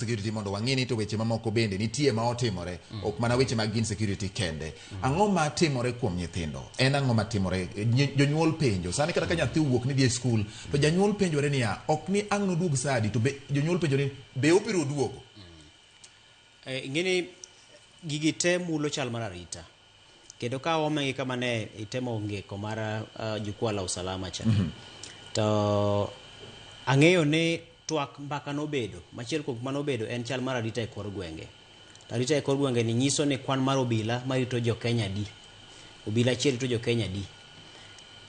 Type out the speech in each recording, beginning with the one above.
security mondo wang'ini to weche mamoko bende nitie ma otimore ok mana weche mag insecurity kende ang'o ma timore kuom nyithindo en ang'o ma timore jonyuol penjo sani kata ka nyathi wuok ni dhi e skul to janyuol penjore niya ok ni ang' noduog sadi to be jonyuol penjore be opiro duogo ing'eni gigi te mulo chal mar arita kendo ka omegi kama ne itemo ngeko mar jukwaa la usalama cha to ang'eyo ni twak mbaka nobedo machiel kuom mano bedo en chal mar arita e kor gwenge. Arita e kor gwenge ni nyiso ni kwan mar obila marito jo Kenya di. Obila achiel rito jo Kenya di.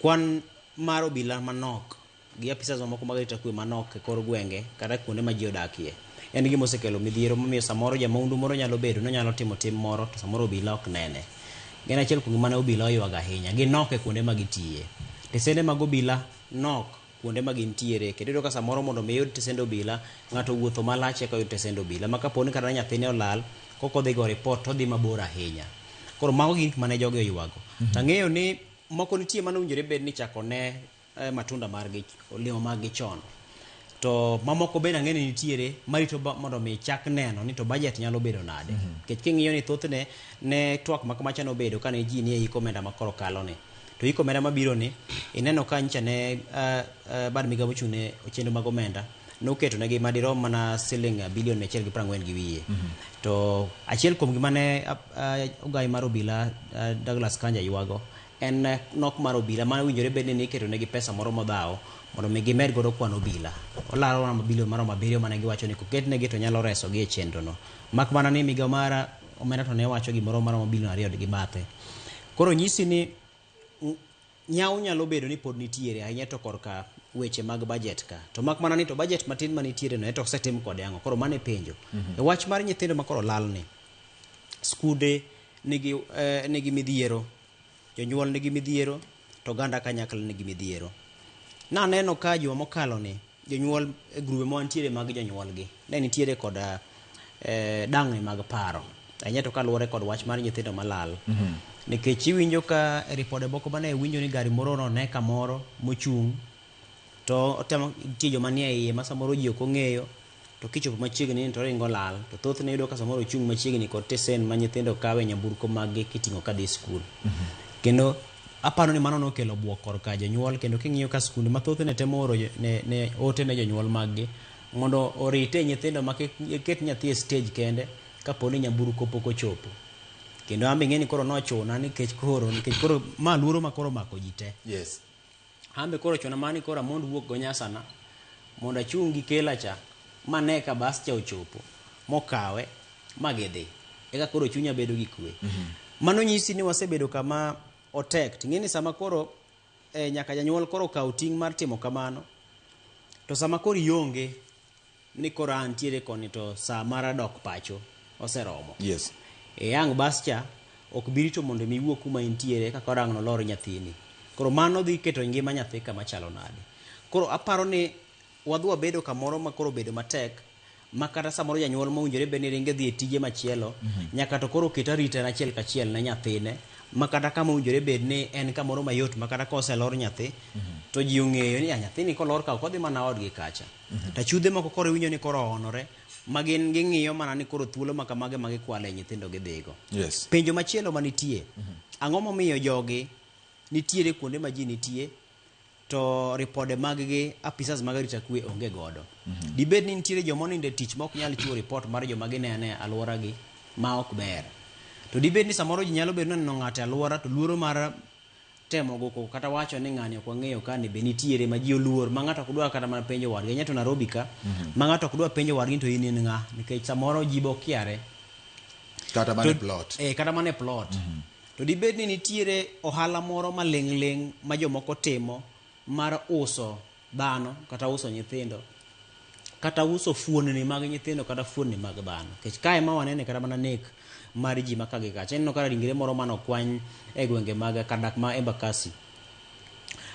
Kwan mar obila manok gi apisas mamoko mag arita kwe manok e kor gwenge kata kuonde ma ji odakie. En gima osekelo midhiero momiyo samoro jamaundu moro nyalo bedo no nyalo timo tim moro to samoro obila ok nene. Gin achiel kuom mane obila oywago ahinya. Ginok e kuonde ma gitiye. Tesende mag obila nok kuonde ma gintiere kendo ka samoro mondo mi yud tesendo obila ng'ato wuotho malach eka yud tesendo obila ma kaponi kata nyathine olal koko dhi go report to dhi mabor ahinya. Koro mago gin mane joge oywago. Tang'eyo ni moko nitie mane owinjore bed ni chako ne matunda margi olemo mag gi chon. To mamoko bende ang'e ni nitiere marito mondo mi chak neno ni to budget nyalo bedo nade. Kech king'iyo ni thothne ne twak makamacha no bedo kane ji nie iko omenda makoro kalo ni. To iko omenda mabiro ni ineno ka ncha ne bad migawo mochune chenro mag omenda noketo negi madirom mana siling bilion 140 gi wiye. To achiel kuom gima ne ogai mar obila Douglas Kanja ywago en nok mar obila mane winjore bed ni iketo negi pesa moro modhaw mondo mi gimed godo kwan obila. Olaro na bilion maro 7 mane giwacho ni koket negi to nyalo reso gi e chenro no. Mak mana ni migawo mara omenda to ne wacho gimoro maro bilion 2 gi bathe. Koro nyisi ni nyao nyalo bedo ni pod nitiere ahinya to korka weche mag budget ka to mak mana ni to budget matin manitiere no to osetim kode ang'o koro mane penjo e wach mar nyithindo makoro lal ni skude nigi midhiero jonyuol nigi midhiero to ganda kanyakla nigi midhiero na neno ka juma mokalo ni jonyuol e grube mo nitiere mag jonyuol gi ne nitiere kod dang'ni mag paro ahinya to kaluwore kod wach mar nyithindo malal nikech iwinjo ka ripode moko mane winjo ni gari moro no ne kamoro mochung' to otemo tiyo manie iye ma samoro ji ok ong'eyo to kichopo machiegni to ringo lal to thothne yudo ka samoro chung' machiegni kod tesen ma nyithindo kawe nyamburko mag-gi kiting'o kadhi skul. Kendo aparo ni mano nokelo buok korka jonyuol kendo king'iyo ka skunde mathothne temo oro ne ote ne jonyuol mag-gi mondo orite nyithindo ma ket nyathi e stage kende kaponi nyamburko pok ochopo. Kendo ambe ng'eni koro nochuna nikech koro ma luoro ma koro mako ji te. Yes. Ambe koro chuna mani koro mond wuok go nyasana mondo achung' gi kela cha mane ka bas cha ochopo mokawe magidhi. Eka koro chunya bedo gi kwe. Mano nyisi ni wasebedo kama otek. Ting'eni sama koro nyaka janyuol koro kaw ting' mar timo kamano. To sama koro ionge ni koro antiere koni to saa mara dok pacho oseromo. Yes. Yang bascha ok birito mondo mi wuok kuma intiere kaka rang no lor nyathini. Koro mano dhi keto ngima nyathi kama chalo nade. Koro aparo ni wadwa bedo kamoro ma koro bedo matek makata samoro janyuol mowinjore bed ni ringe dhi e tije machielo nyaka to koro ket arita achiel kachiel ne nyathine makata kama owinjore bed ni en kamoro mayot makata ka oselor nyathi to ji ong'eyo ni nyathini kolor ka kodhi mana odgi kacha. Ta chudhe moko koro winjo ni koro onore magin ging'iyo mana ni koro thuolo makamage magikwale nyithindo gidhigo. Yes. Penjo machielo manitie ang'o momiyo jogi nitiere kuonde ma ji nitie to ripode mag-gi apisas mag arita kwe onge godo. Dibed ni nitiere joma oninde tich ma ok nyal chiwo report mar joma ginene e alworagi ma ok ber. To dibed ni samoro ji nyalo bedo ni neno ng'ato e alwora to luoro mar temo goko kata wacho ni ng'ani ok wang'eyo ka ne be nitiere ma ji oluor ma ng'ato ok dwa kata mana penjo wadgi nyato Nairobi ka ma ng'ato ok dwa penjo wadgi to in ng'a nikech samoro ji bo kiare kata mane plot. Kata mane plot. To dibed ni nitiere ohala moro maling' ma jomoko timo mar uso dhano kata uso nyithindo kata uso fuonni mag nyithindo kata fuonni mag dhano. Kech kae ma wanene kata mana nek mar ji makagi kacha en no kara ringre moro mano kwany e gwenge mag kadak ma Embakasi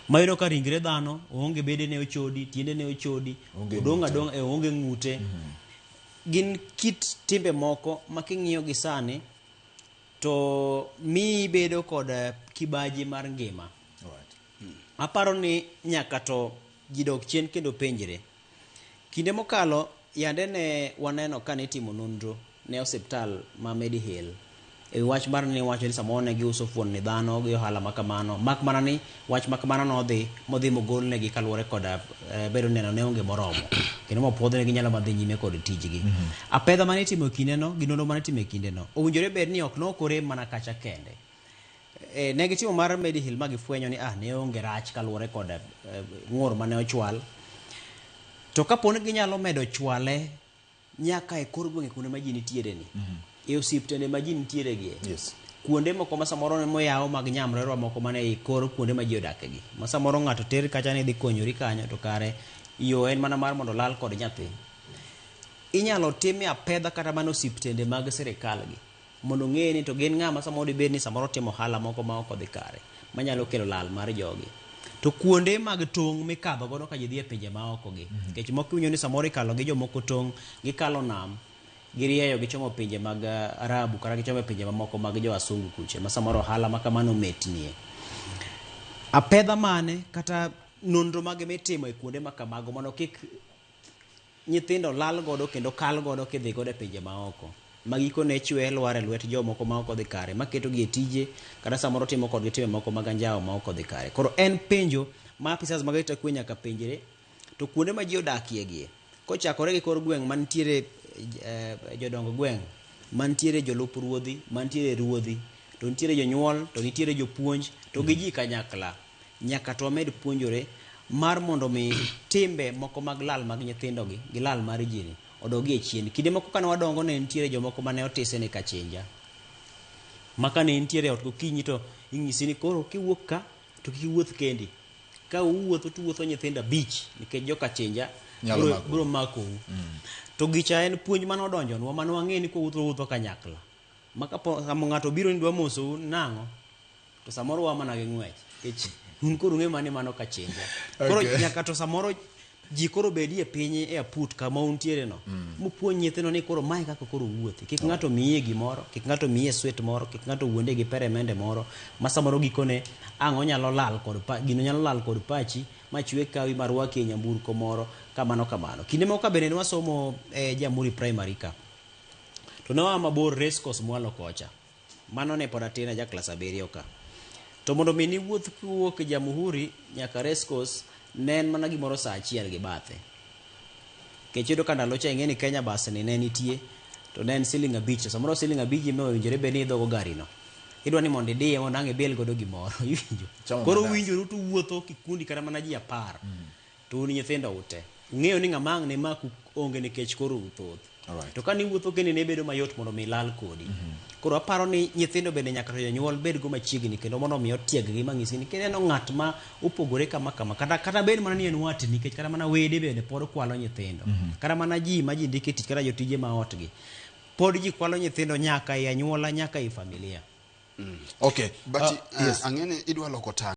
mayro ka ringre dhano onge bede ne ochodi tiende ne ochodi odonga e onge ng'ute. Gin kit timbe moko making'iyo gi sani to mi bedo kod kibaji mar ngima. Aparo ni nyaka to ji dok chien kendo penjre kinde mokalo yande ne waneno ka nitimo nonro ne osiptal ma Medihill e wach mar ni wacho ni samoro ne giuso fuon ni dhano gi ohala makamano mak mana ni wach makamano modhi mogol negi kaluwore koda bedo neno ne onge moromo kendo mopuodho negi nyalo madhi nyime kod tijgi. Apedha mane itimo kindeno gi nonro mane itimo kindeno owinjore bed ni ok nokore mana kacha kende. Ne gitimo mar Medihill ma gifwenyo ni ne onge rach kaluwore koda ng'ur mane ochwal. To kaponi ginyalo medo chwale nyaka e kor gwenge kuonde ma ji nitiere ni. E osiptende ma ji nitiere gi. Yes. Kuonde moko ma samoro ne moyaw mag nyamrerwa moko mane e kor kuonde ma ji odake gi. Ma samoro ng'ato ter kacha ni dhi konyori kanyo to kare yo en mana mar mondo lal kod nyathi. Inyalo time apedha kata mana osiptende mag sirikal gi. Mondo ng'e ni to gin ng'ama samoro dibed ni samoro timo ohala moko ma ok odhi kare. Manyalo kelo lal mar jogi. To kuonde mag tong' mikadho godo ka ji dhi e pinje ma oko gi. Nikech moko winjo ni samoro ikalo gi jomoko tong' gikalo nam girieyo gichomo pinje mag Arabu kata gichomo pinje mamoko mag jo asungu kuche ma samoro ohala ma kamano metnie. Apedha mane kata nonro mag mitimo e kuonde ma kamago mondo kik nyithindo lal godo kendo kal godo kidhi godo e pinje ma oko. Magiko ne chwe lwar e lwet jomoko ma ok odhi kare maketo gi e tije kata samoro timo kodgi time moko mag anjawo ma ok odhi kare. Koro en penjo ma apisas mag arita kwe nyaka penjre to kuonde ma ji odakie gie kochakore gi kor gweng' mantiere jodongo gweng', mantiere jolup ruodhi, mantiere ruodhi, to nitiere jonyuol, to nitiere jopuonj, to gi ji kanyakla. Nyaka to med puonjore mar mondo mi timbe moko mag lal mag nyithindo gi lal mar ji ni odogi e chien. Kinde moko kane wadongo ne nitiere jomoko mane otise ne kachenja. Maka ne nitiere ot gokinyi to ing'isi ni koro kiwuok ka to kiwuoth kendi. Ka uwuotho to uwuotho nyithindo 5 nikech joka chenja bro mako. To gicha en puonj mane odonjonwa mane wang'e ni kowuotho kanyakla. Maka samo ng'ato biro ni dwa mosou nang'o to samoro wa mana gi ng'wech. Kech un koro ng'e mane mano kachenja. Koro nyaka to samoro ji koro bedie piny e aput kama untiere no. Mupuonj nyithindo ni koro mae kaka koro wuothi. Kik ng'ato miye gimoro, kik ng'ato miye sweet moro, kik ng'ato wuonde gi peremende moro ma samoro gikone ang' onyalo lal kod gino nyalo lal kod pachi ma chwe kawi marwaki e nyamburko moro kamano. Kinde moko bende ne wasomo Jamhuri Primary ka. To ne wa mabor race course mwalo kocha. Mano ne pod atin ja klas 7 ka. To mondo mi ni wuoth kuwuok Jamhuri nyaka race course ne en mana gimoro saa 1 gi bathe. Kechido ka ndalo cha ing'e ni Kenya bus ni ne nitie to ne en Sh5 to samoro Sh5 ime owinjore bed ni idhogo gari no. Idwa ni mondo idiye mondo ang' ibel godo gimoro. Koro winjoru to wuotho kikundi kata mana ji 10. To un nyithindo ute. Ng'eyo ni ng'ama ang' ne maku onge nikech koro uthoth. To ka ni wuotho kende ne bedo mayot mondo mi lal kodi. Koro aparo ni nyithindo bende nyaka to jonyuol bed go machiegni kendo mondo mi otieg gi mang'isi ni kendo ng'at ma opogore kama kata bed mana ni en wati nikech kata mana wede bende pod kwalo nyithindo. Kata mana ji ma ji ndike tich kata jotije ma otgi. Pod ji kwalo nyithindo nyaka e anyuola nyaka e familia. Okay, but yes. Ang'ene idwa loko